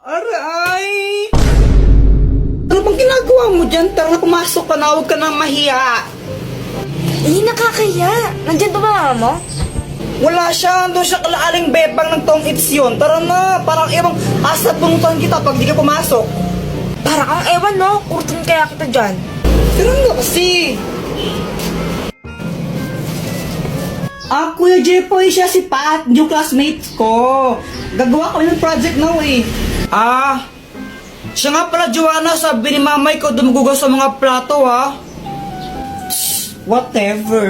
Aray! Ano bang ginagawa mo dyan? Tara, pumasok ka na, huwag ka nang mahiya. Hindi nakakaya. Nandyan ba mama mo? Wala siya, doon siya kalaaling bebang ng tong its yun. Tara na, parang ibang asa punutan kita pag di ka pumasok. Para kang ewan, no? Kurtin kaya kita dyan. Tara na kasi. Kuya Jepoy, siya si Pat, yung classmates ko. Gagawa kami ng project now eh. Siya nga pala, Joanna, sabi ni mamay ko dumugugas sa mga plato ha. Whatever.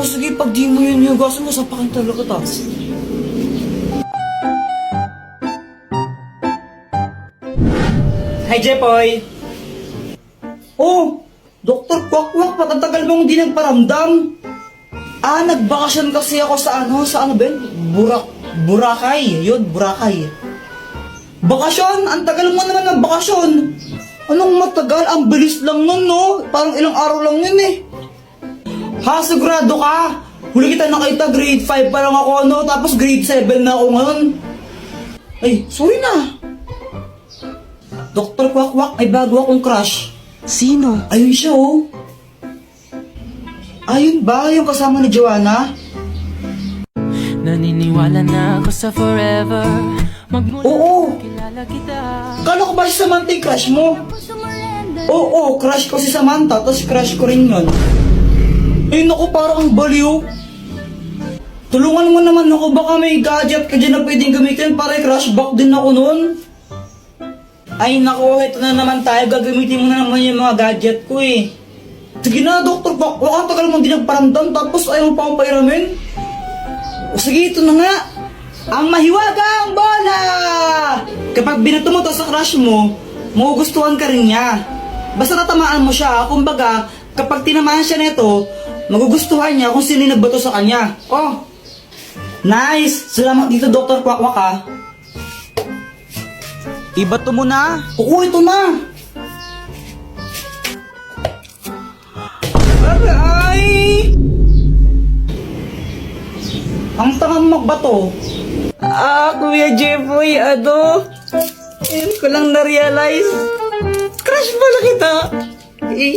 Sige, pag di mo yun hugasan mo, sapakin talaga ta. Hi, Jepoy. Oh, Dr. Kwakwak, patatagal mong di nagparamdam. Nagbakasyon kasi ako sa ano ba yun? Boracay. Yun, Boracay. Bakasyon? Ang tagal mo naman ng bakasyon. Anong matagal? Ang bilis lang nun, no? Parang ilang araw lang yun eh. Sigurado ka? Huli kita nakita, grade 5 pa lang ako, no? Tapos grade 7 na ako ngayon. Ay, sorry na. Dr. Kwakwak, may bago akong crush. Sino? Ayun siya, oh. Ayun ba? Yung kasama ni Joanna? Naniniwala na ako sa forever. Magmula Oo. kilala kita. Kala ko ba si Samantha yung crush mo? Oo, crush ko si Samantha, tapos crush ko rin yun. Naku, parang ang baliw. Tulungan mo naman ako, baka may gadget ka dyan na pwedeng gamitin para i-crush back din ako nun. Ay naku, ito na naman tayo, gagamitin mo na naman yung mga gadget ko eh. Sige na, Dr. Bak, ang tagal mong di nagparamdam, tapos ayaw mo pa akong pairamin. Sige, ito na nga. Ang mahiwagang bola! Kapag binato mo to sa crush mo, magugustuhan ka rin niya. Basta natamaan mo siya, kumbaga, kapag tinamaan siya nito, magugustuhan niya kung sino yung nagbato sa kanya. Oh, nice! Salamat dito, Dr. Kwakwak ha. Ibato mo na. Oo, ito na. Aray! Ang tangang magbato. Kuya Jepoy, ngayon ko lang na-realize. Crush pala kita.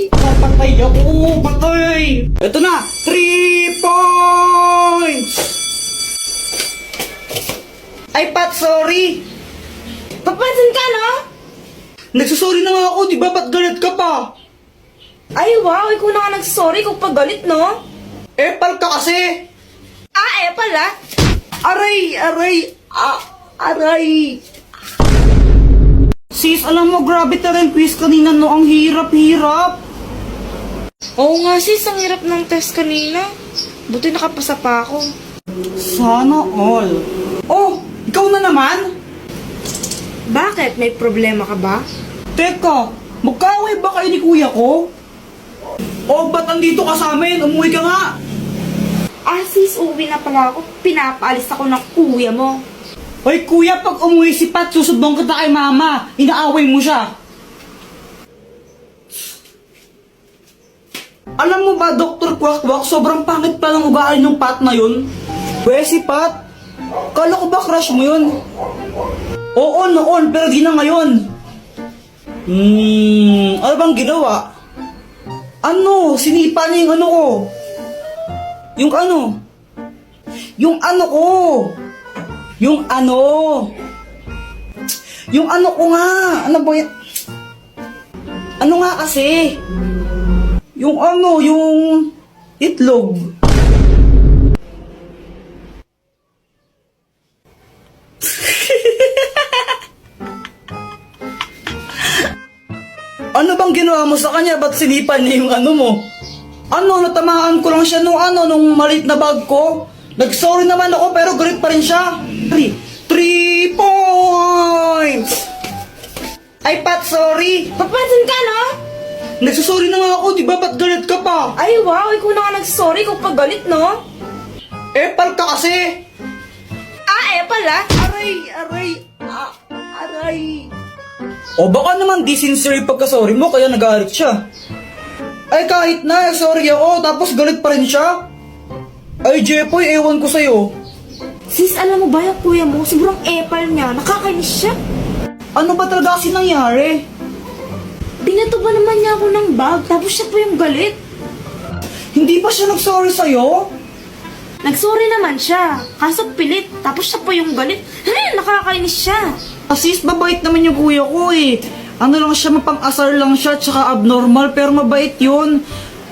Papatay ako, patay. Ito na, 3 points! Ay, Pat, sorry. Papansin ka, no? Nagsasorry na nga ako, di ba? Ba't galit ka pa? Ay, wow. Ikaw na nga nagsasorry kung pagalit, no? Epal ka kasi. Pala. Aray! Aray! Sis, alam mo, grabe talagang quiz kanina, no? Ang hirap-hirap. Oo nga, sis. Ang hirap ng test kanina. Buti nakapasa pa ako. Sana all. Oh, ikaw na naman? Bakit? May problema ka ba? Teka, magkaaway ba kayo ni kuya ko? O, ba't andito ka sa amin? Umuwi ka nga. Sis, uwi na pala ako. Pinapaalis ako ng kuya mo. Hoy kuya, pag umuwi si Pat, susubong kita kay mama. Inaaway mo siya. Alam mo ba, Dr. Kwakwak, sobrang pangit pa ng ugali ng Pat na yun. Pwede si Pat, kala ko ba crush mo yun? Oo, noon, pero di na ngayon. Ano bang ginawa? Sinipa niya yung ano ko. Yung ano? Yung ano ko. Yung ano? Yung ano ko nga. Ano ba yan? Ano nga kasi? Yung ano, yung itlog. Ano bang ginawa mo sa kanya? Ba't sinipan niya yung ano mo? Natamaan ko lang siya nung maliit na bag ko. Nag-sorry naman ako pero galit pa rin siya. 3 points! Ay, Pat, sorry. Papansin ka, no? Nagsasorry na nga ako, di ba? Ba't galit ka pa? Ay, wow. Ikaw na nga nagsasorry kung pagalit, no? Epal ka kasi. Pala. Aray. O baka naman di sincere yung pagkasorry mo kaya nagalit siya. Ay kahit na, sorry ako, tapos galit pa rin siya. Ay Jepoy, ewan ko sa'yo. Sis, alam mo ba yung kuya mo? Sobrang epal niya. Nakakainis siya. Ano ba talaga kasi nangyari? Binato ba naman niya ako ng bag, tapos siya pa yung galit. Hindi pa siya nag-sorry sa'yo? Nagsorry naman siya, kaso pilit, tapos siya pa yung galit. Nakakainis siya. Sis, mabait naman yung kuya ko eh. Ano lang siya, mapang-asar lang siya, tsaka abnormal, pero mabait yun.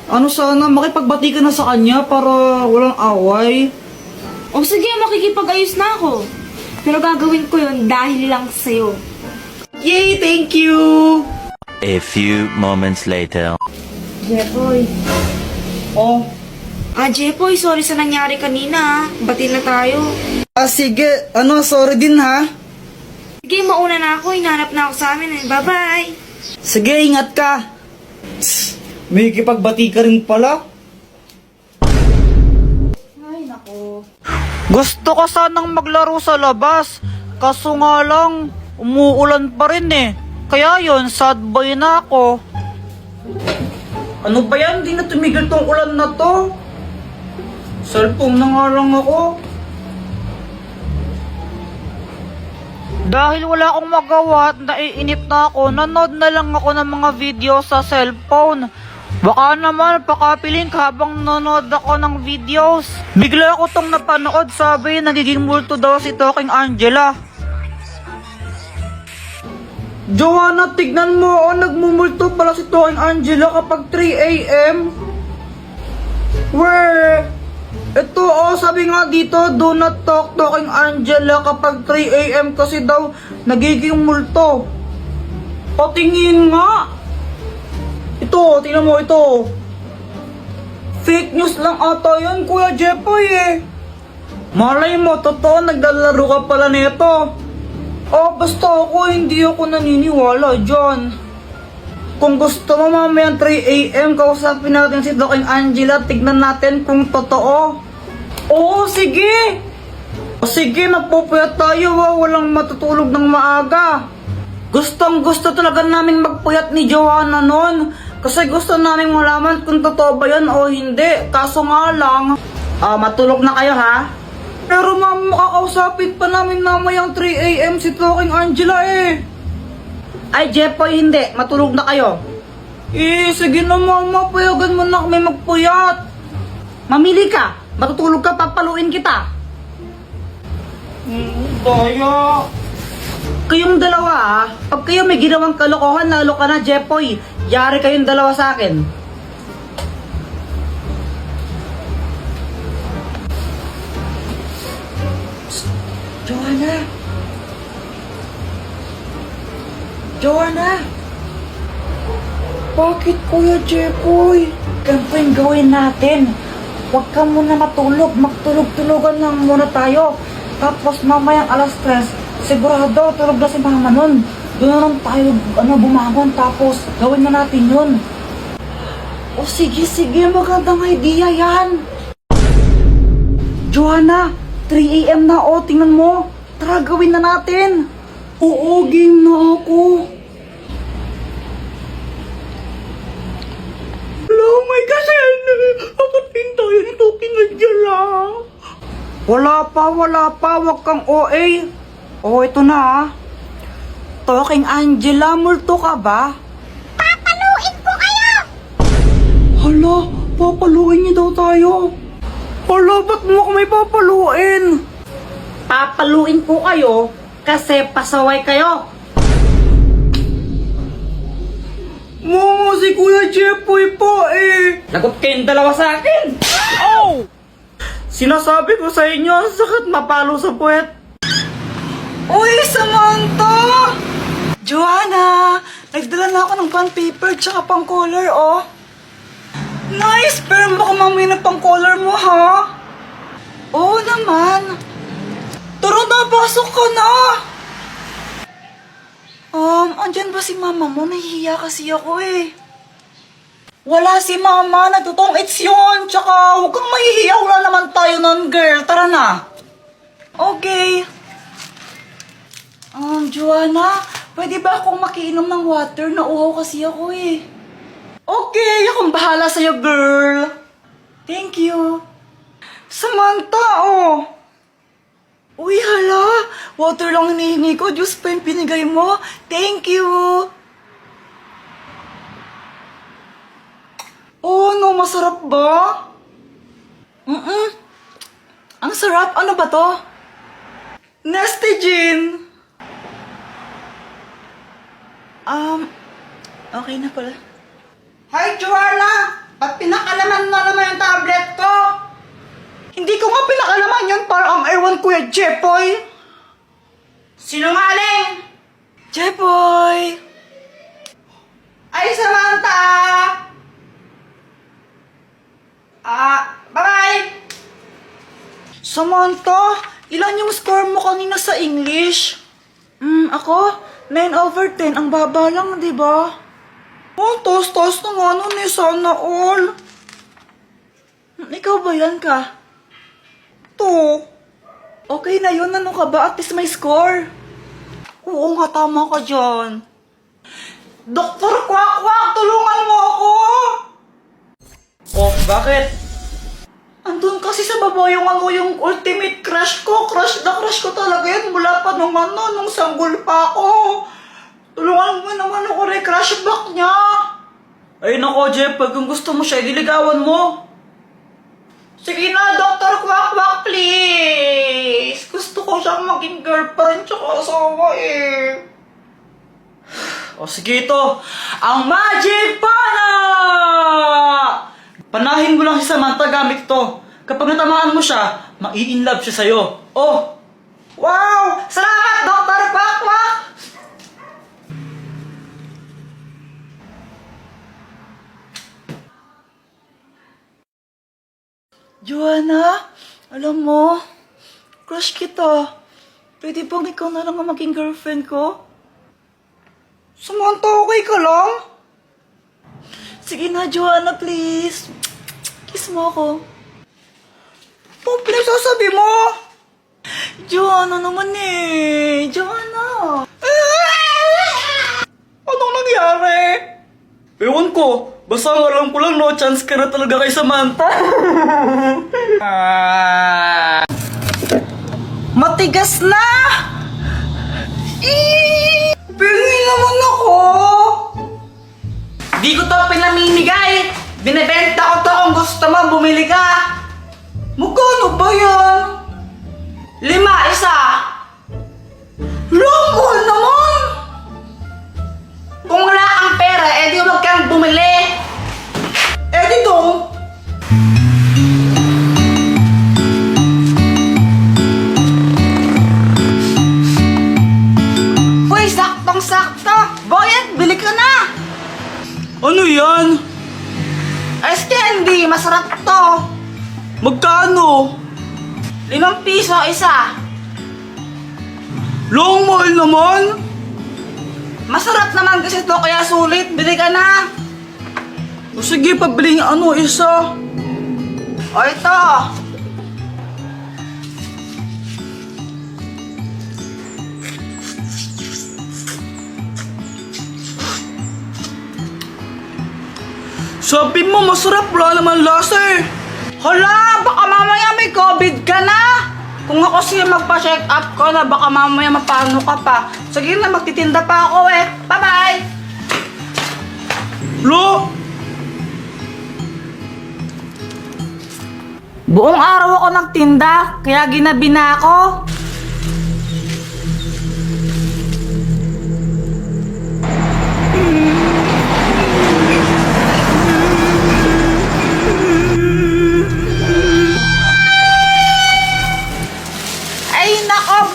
Ano sana, makipagbati ka na sa kanya para walang away. O sige, makikipag-ayos na ako. Pero gagawin ko yun dahil lang sa'yo. Yay, thank you! A few moments later. Jepoy. Oh, Jepoy, sorry sa nangyari kanina. Bati na tayo. sige, sorry din ha. Sige, mauna na ako. Hinanap na ako sa amin. Bye-bye. Sige, ingat ka. May kipagbati ka rin pala. Ay, nako. Gusto ko sanang maglaro sa labas. Kaso nga lang, umuulan pa rin eh. Kaya yon, sad boy na ako. Ano ba yan? Di na tumigil tong ulan na to. Cellphone na nga lang ako. Dahil wala akong magawa at naiinip na ako, nanood na lang ako ng mga video sa cellphone. Baka naman pakapiling habang nanood ako ng videos. Bigla ako tong napanood, sabi nagiging multo daw si Talking Angela. Joanna, tignan mo, nagmumulto pala si Talking Angela kapag 3 a.m. Where? Ito, sabi nga dito, do not talk Talking Angela kapag 3 a.m. kasi daw nagiging multo. Patingin nga. Ito, tingnan mo ito. Fake news lang ata yan, Kuya Jepoy eh. Malay mo, totoo, naglalaro ka pala nito. Basta ako, hindi ako naniniwala dyan. Kung gusto mo mamayang 3 a.m. kausapin natin si Talking Angela, tignan natin kung totoo. Oo, sige. Sige, magpupuyat tayo walang matutulog ng maaga. Gustong gusto talaga namin magpuyat ni Joanna nun. Kasi gusto namin malaman kung totoo ba yan o hindi. Kaso nga lang, matulog na kayo ha? Pero ma'am, makakausapin pa namin namayang 3 a.m. si Talking Angela eh. Ay, Jepoy, hindi. Matulog na kayo. Sige na mama, payagan mo na kami magpuyat. Mamili ka. Matutulog ka, papaluin kita. Daya. Kayong dalawa pag kayo may ginawang kalokohan, lalo ka na, Jepoy. Yari kayong dalawa sa akin. Joanna! Joanna! Bakit, Kuya Jepoy? Ganito yung gawin natin. Huwag ka muna matulog. Magtulog-tulogan lang muna tayo. Tapos mamayang alas 3, sigurado tulog na si mama nun. Doon na lang tayo bumangon. Tapos gawin na natin yun. O sige, magandang idea yan. Joanna, 3 a.m. na tingnan mo. Tara, gawin na natin. Oo, game na ako. Hello, my kasal. Patatin tayo nito, kinadya Wala pa. Wag kang OA. Ito na Talking Angela, multo ka ba? Papaluin ko kayo! Hala, papaluin niyo daw tayo. Hala, ba't mo ako may papaluin? Papaluin ko kayo kasi pasaway kayo. Mama, si Kuya Jepoy po eh. Lagot kayong dalawa sa akin. Oh! Sinasabi ko sa inyo, ang sakit mapalo sa puwet. Uy, Samantha! Joanna, nagdala na ako ng bond paper tsaka pang color, oh. Nice, pero baka mamaya na pang color mo, ha? Oo naman. Tara na, pasok ka na. Andyan ba si mama mo? Nahihiya kasi ako eh. Wala si mama, nagtutong-its yun. Tsaka huwag kang mahihiya, wala naman tayo nun, girl. Tara na. Okay. Joanna, pwede ba akong makiinom ng water? Nauhaw kasi ako eh. Okay, akong bahala sa'yo, girl. Thank you. Samantha, Uy, hala! Water lang hinihingi ko. Diyos pa yung pinigay mo. Thank you! Oh, no, masarap ba? Ang sarap. Ano ba to? Nestigin! Okay na pala. Hi, Joanna! Ba't pinakalaman na naman yung tablet ko? Hindi ko nga pinakalaman yun para ang ewan Kuya Jepoy. Sinungaling! Jepoy! Ay, Samantha! Bye! Samantha, ilan yung score mo kanina sa English? Ako? 9/10. Ang baba lang, di ba? Oh, taas-taas na nga nun eh. Sana all. Ikaw ba yan ka? To. Okay na yun. Ano ka ba? At least may score. Oo nga, tama ka dyan. Dr. Quack-Quack, tulungan mo ako! Oh, bakit? Andun kasi sa baba yung ultimate crush ko. Crush na crush ko talaga yan. Mula pa nung sanggol pa ako. Tulungan mo naman ako crush back niya. Ay nako, Jeff. Kung gusto mo siya, diligawan mo. Sige na, Dr. Quack-Quack, please. Gusto ko siyang maging girlfriend tsaka asawa eh. O sige ito, ang Magic Pana! Panahin mo lang si Samantha gamit to. Kapag natamaan mo siya, mai-inlove siya sa'yo. Oh! Wow! Salamat, Dr. Quack-Quack! Joanna, alam mo, crush kita. Pwede bang ikaw na lang ang maging girlfriend ko? Samantha, okay ka lang? Sige na, Joanna, please. Kiss mo ako. Oh, please, sasabi mo. Joanna naman eh. Joanna. Anong nangyari? Ewan ko. Basta ang alam ko lang, no chance ka na talaga kay Samantha. Matigas na! Pingin naman ako! Di ko to pinamimigay! Binibenta ko to kung gusto mo, bumili ka! Magkano ba yan? 5 isa! Mahal naman! Kung wala kang pera, edi huwag kang bumili! Edi dong! Uy, saktong-sakto! Boyet, bili ka na! Ano yan? Ice candy, masarap to! Magkano? 5 piso isa! Mahal naman! Masarap naman kasi to, kaya sulit. Bili ka na. O sige, pabili nga isa. O ito. Sabi mo, masarap. Wala naman lasa eh. Hala, baka mamaya may COVID ka na. Kung ako siya magpa-check up ko na baka mamaya mapano ka pa. Sige na, magtitinda pa ako eh. Bye-bye! Lo! Buong araw ako nagtinda, kaya ginabi na ako.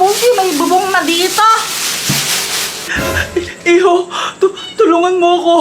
Busi, may bubong na dito. Iho, tulungan mo ako.